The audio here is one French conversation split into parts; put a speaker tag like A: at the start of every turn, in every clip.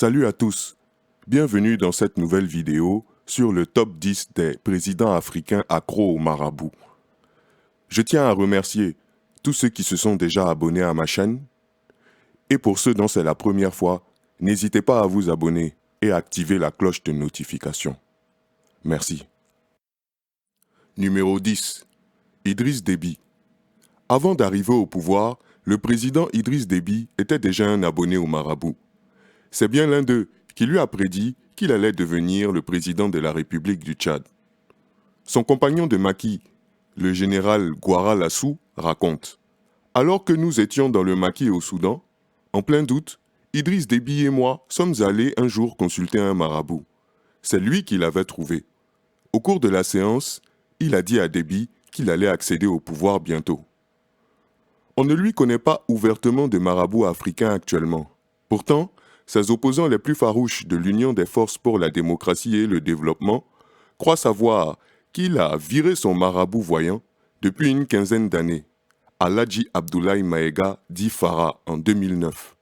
A: Salut à tous, bienvenue dans cette nouvelle vidéo sur le top 10 des présidents africains accros au marabout. Je tiens à remercier tous ceux qui se sont déjà abonnés à ma chaîne et pour ceux dont c'est la première fois, n'hésitez pas à vous abonner et à activer la cloche de notification. Merci. Numéro 10. Idriss Déby. Avant d'arriver au pouvoir, le président Idriss Déby était déjà un abonné au marabout. C'est bien l'un d'eux qui lui a prédit qu'il allait devenir le président de la République du Tchad. Son compagnon de maquis, le général Guara Lassou, raconte « Alors que nous étions dans le maquis au Soudan, en plein doute, Idriss Déby et moi sommes allés un jour consulter un marabout. C'est lui qui l'avait trouvé. Au cours de la séance, il a dit à Déby qu'il allait accéder au pouvoir bientôt. On ne lui connaît pas ouvertement de marabout africain actuellement. Pourtant, ses opposants les plus farouches de l'Union des forces pour la démocratie et le développement croient savoir qu'il a viré son marabout voyant depuis une quinzaine d'années, Aladji Abdoulaye Maïga dit Farah en 2009.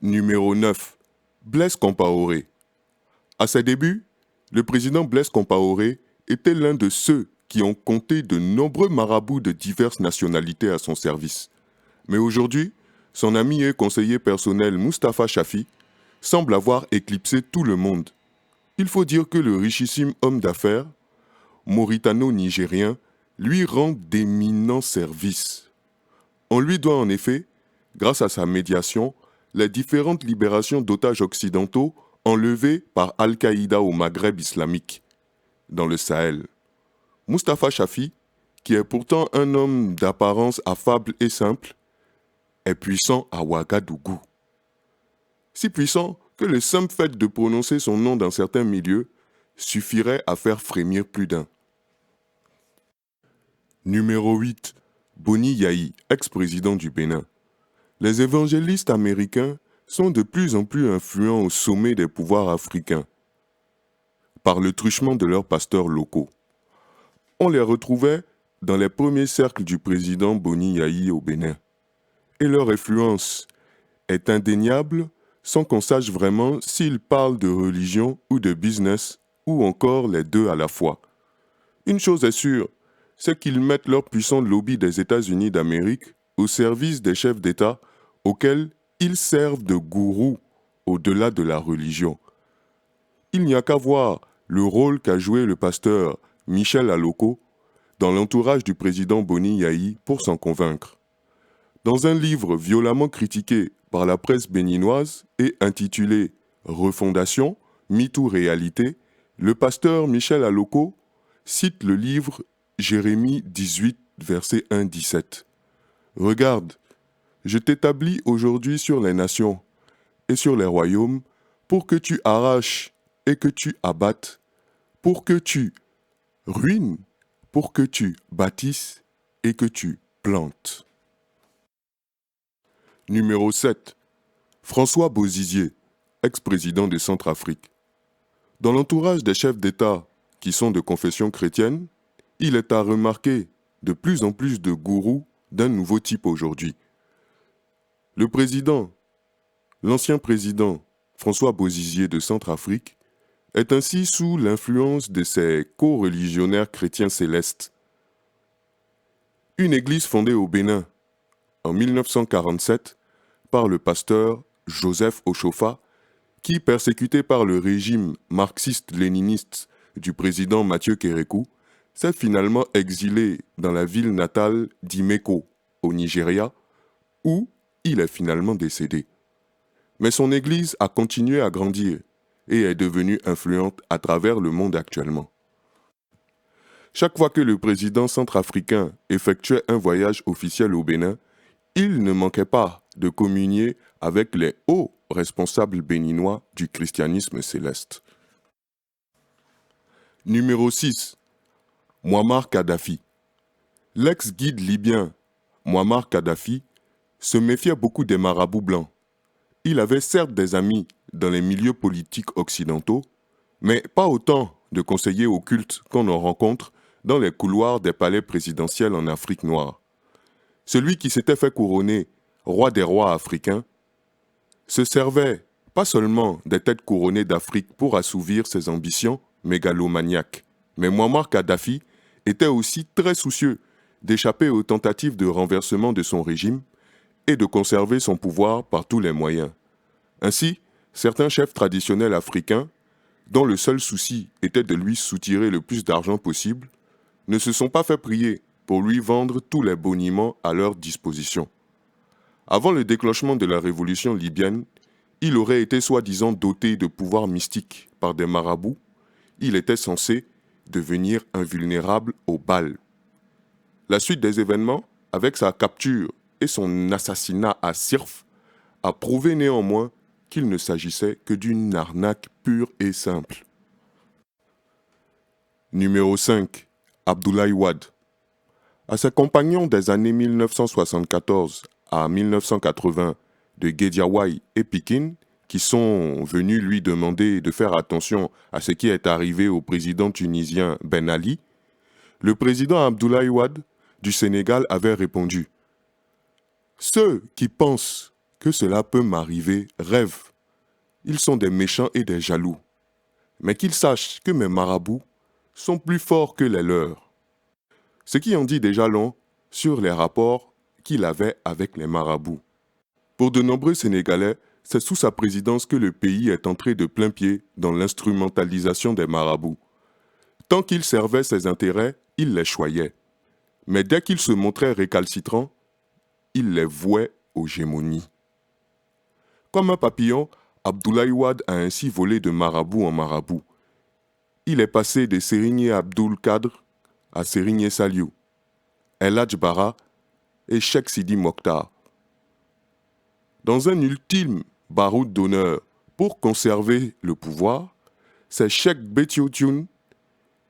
A: Numéro 9. Blaise Compaoré. À ses débuts, le président Blaise Compaoré était l'un de ceux qui ont compté de nombreux marabouts de diverses nationalités à son service. Mais aujourd'hui, son ami et conseiller personnel Mustapha Chafi semble avoir éclipsé tout le monde. Il faut dire que le richissime homme d'affaires, mauritano-nigérien, lui rend d'éminents services. On lui doit en effet, grâce à sa médiation, les différentes libérations d'otages occidentaux enlevés par Al-Qaïda au Maghreb islamique, dans le Sahel. Mustapha Chafi, qui est pourtant un homme d'apparence affable et simple, est puissant à Ouagadougou. Si puissant que le simple fait de prononcer son nom dans certains milieux suffirait à faire frémir plus d'un. Numéro 8. Boni Yahi, ex-président du Bénin. Les évangélistes américains sont de plus en plus influents au sommet des pouvoirs africains par le truchement de leurs pasteurs locaux. On les retrouvait dans les premiers cercles du président Boni Yahi au Bénin. Et leur influence est indéniable sans qu'on sache vraiment s'ils parlent de religion ou de business ou encore les deux à la fois. Une chose est sûre, c'est qu'ils mettent leur puissant lobby des États-Unis d'Amérique au service des chefs d'État auxquels ils servent de gourous au-delà de la religion. Il n'y a qu'à voir le rôle qu'a joué le pasteur Michel Aloko dans l'entourage du président Boni Yahi pour s'en convaincre. Dans un livre violemment critiqué par la presse béninoise et intitulé « Refondation, MeToo Réalité », le pasteur Michel Aloko cite le livre Jérémie 18, verset 1-17. « Regarde, je t'établis aujourd'hui sur les nations et sur les royaumes pour que tu arraches et que tu abattes, pour que tu ruines, pour que tu bâtisses et que tu plantes. » Numéro 7. François Bozizé, ex-président de Centrafrique. Dans l'entourage des chefs d'État qui sont de confession chrétienne, il est à remarquer de plus en plus de gourous d'un nouveau type aujourd'hui. L'ancien président François Bozizé de Centrafrique est ainsi sous l'influence de ses co-religionnaires chrétiens célestes. Une église fondée au Bénin en 1947 par le pasteur Joseph Ochofa, qui, persécuté par le régime marxiste-léniniste du président Mathieu Kérékou, s'est finalement exilé dans la ville natale d'Imeko, au Nigeria, où il est finalement décédé. Mais son église a continué à grandir et est devenue influente à travers le monde actuellement. Chaque fois que le président centrafricain effectuait un voyage officiel au Bénin, il ne manquait pas de communier avec les hauts responsables béninois du christianisme céleste. Numéro 6. Mouammar Kadhafi. L'ex-guide libyen Mouammar Kadhafi se méfiait beaucoup des marabouts blancs. Il avait certes des amis dans les milieux politiques occidentaux, mais pas autant de conseillers occultes qu'on en rencontre dans les couloirs des palais présidentiels en Afrique noire. Celui qui s'était fait couronner roi des rois africains se servait Pas seulement des têtes couronnées d'Afrique pour assouvir ses ambitions mégalomaniaques, mais Muammar Kadhafi était aussi très soucieux d'échapper aux tentatives de renversement de son régime et de conserver son pouvoir par tous les moyens. Ainsi, certains chefs traditionnels africains, dont le seul souci était de lui soutirer le plus d'argent possible, ne se sont pas fait prier pour lui vendre tous les boniments à leur disposition. Avant le déclenchement de la révolution libyenne, il aurait été soi-disant doté de pouvoirs mystiques par des marabouts. Il était censé devenir invulnérable aux balles. La suite des événements, avec sa capture et son assassinat à Sirf, a prouvé néanmoins qu'il ne s'agissait que d'une arnaque pure et simple. Numéro 5. Abdoulaye Wade. À ses compagnons des années 1974 à 1980 de Guédiawaye et Pikine, qui sont venus lui demander de faire attention à ce qui est arrivé au président tunisien Ben Ali, le président Abdoulaye Wade du Sénégal avait répondu « Ceux qui pensent que cela peut m'arriver rêvent. Ils sont des méchants et des jaloux. Mais qu'ils sachent que mes marabouts sont plus forts que les leurs. » Ce qui en dit déjà long sur les rapports qu'il avait avec les marabouts. Pour de nombreux Sénégalais, c'est sous sa présidence que le pays est entré de plein pied dans l'instrumentalisation des marabouts. Tant qu'il servait ses intérêts, il les choyait. Mais dès qu'il se montrait récalcitrant, il les vouait aux gémonies. Comme un papillon, Abdoulaye Wade a ainsi volé de marabout en marabout. Il est passé de Serigne Abdoul Kadr à Serigne Saliou, El Hadj Bara et Cheikh Sidi Mokhtar. Dans un ultime baroud d'honneur pour conserver le pouvoir, c'est Cheikh Béthio Thioune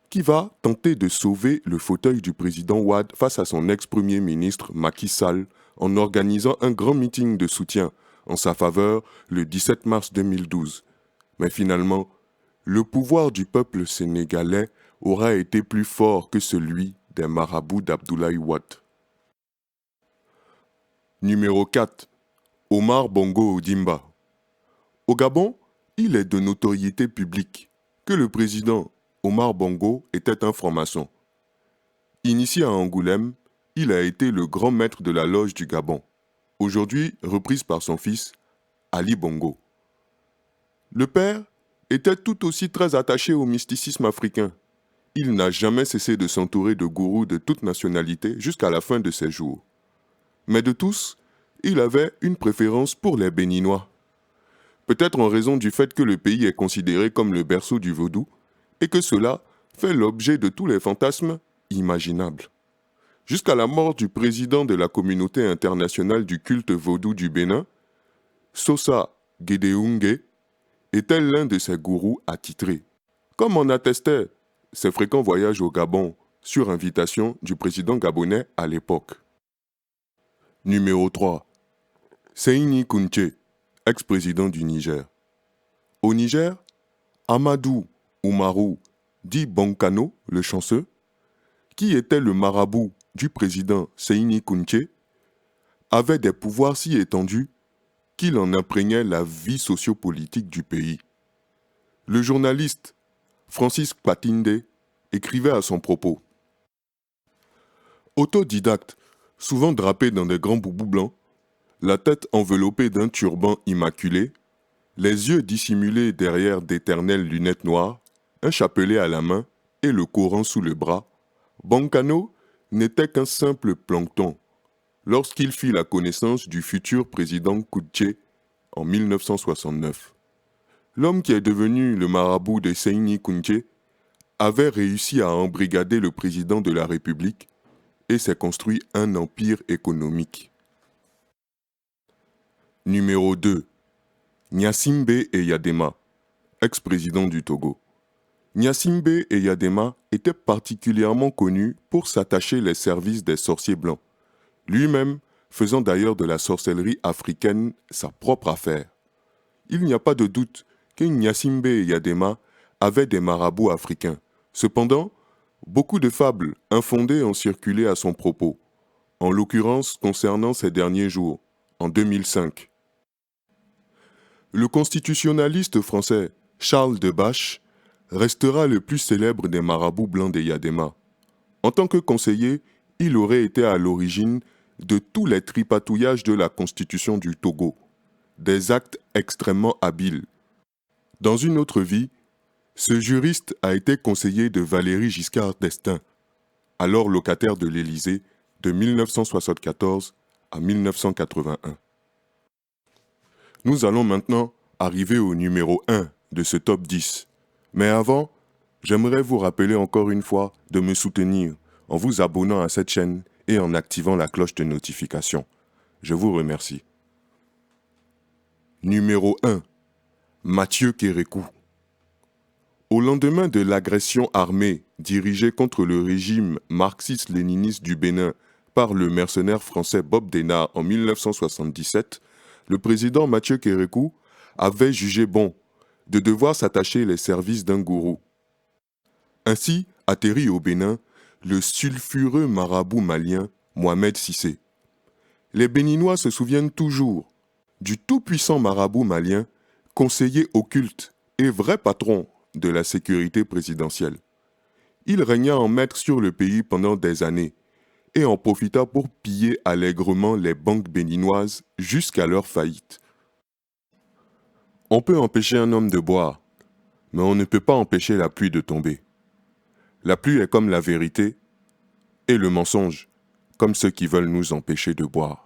A: qui va tenter de sauver le fauteuil du président Wade face à son ex-premier ministre Macky Sall en organisant un grand meeting de soutien en sa faveur le 17 mars 2012. Mais finalement, le pouvoir du peuple sénégalais aura été plus fort que celui des marabouts d'Abdoulaye Wade. Numéro 4. Omar Bongo Ondimba. Au Gabon, il est de notoriété publique que le président Omar Bongo était un franc-maçon. Initié à Angoulême, il a été le grand maître de la loge du Gabon, aujourd'hui reprise par son fils Ali Bongo. Le père était tout aussi très attaché au mysticisme africain. Il n'a jamais cessé de s'entourer de gourous de toute nationalité jusqu'à la fin de ses jours. Mais de tous, il avait une préférence pour les Béninois. Peut-être en raison du fait que le pays est considéré comme le berceau du vaudou et que cela fait l'objet de tous les fantasmes imaginables. Jusqu'à la mort du président de la communauté internationale du culte vaudou du Bénin, Sosa Gédéoungué était l'un de ses gourous attitrés, comme en attestaient ses fréquents voyages au Gabon sur invitation du président gabonais à l'époque. Numéro 3. Seyni Kounché, ex-président du Niger. Au Niger, Amadou Oumarou, dit Bonkano, le chanceux, qui était le marabout du président Seyni Kounché, avait des pouvoirs si étendus qu'il en imprégnait la vie sociopolitique du pays. Le journaliste Francis Patinde écrivait à son propos. Autodidacte, souvent drapé dans des grands boubous blancs, la tête enveloppée d'un turban immaculé, les yeux dissimulés derrière d'éternelles lunettes noires, un chapelet à la main et le Coran sous le bras, Bonkano n'était qu'un simple plancton lorsqu'il fit la connaissance du futur président Kounché en 1969. L'homme qui est devenu le marabout de Seyni Kounché avait réussi à embrigader le président de la République et s'est construit un empire économique. Numéro 2. Gnassingbé Eyadema, ex-président du Togo. Gnassingbé Eyadema était particulièrement connu pour s'attacher les services des sorciers blancs, lui-même faisant d'ailleurs de la sorcellerie africaine sa propre affaire. Il n'y a pas de doute que Gnassingbé Eyadema avait des marabouts africains. Cependant, beaucoup de fables infondées ont circulé à son propos, en l'occurrence concernant ses derniers jours, en 2005. Le constitutionnaliste français Charles Debache restera le plus célèbre des marabouts blancs des Yadema. En tant que conseiller, il aurait été à l'origine de tous les tripatouillages de la constitution du Togo, des actes extrêmement habiles. Dans une autre vie, ce juriste a été conseiller de Valéry Giscard d'Estaing, alors locataire de l'Élysée de 1974 à 1981. Nous allons maintenant arriver au numéro 1 de ce top 10. Mais avant, j'aimerais vous rappeler encore une fois de me soutenir en vous abonnant à cette chaîne et en activant la cloche de notification. Je vous remercie. Numéro 1. Mathieu Kérékou. Au lendemain de l'agression armée dirigée contre le régime marxiste-léniniste du Bénin par le mercenaire français Bob Denard en 1977, le président Mathieu Kérékou avait jugé bon de devoir s'attacher les services d'un gourou. Ainsi atterrit au Bénin le sulfureux marabout malien Mohamed Cissé. Les Béninois se souviennent toujours du tout-puissant marabout malien, conseiller occulte et vrai patron de la sécurité présidentielle. Il régna en maître sur le pays pendant des années et en profita pour piller allègrement les banques béninoises jusqu'à leur faillite. On peut empêcher un homme de boire, mais on ne peut pas empêcher la pluie de tomber. La pluie est comme la vérité et le mensonge, comme ceux qui veulent nous empêcher de boire.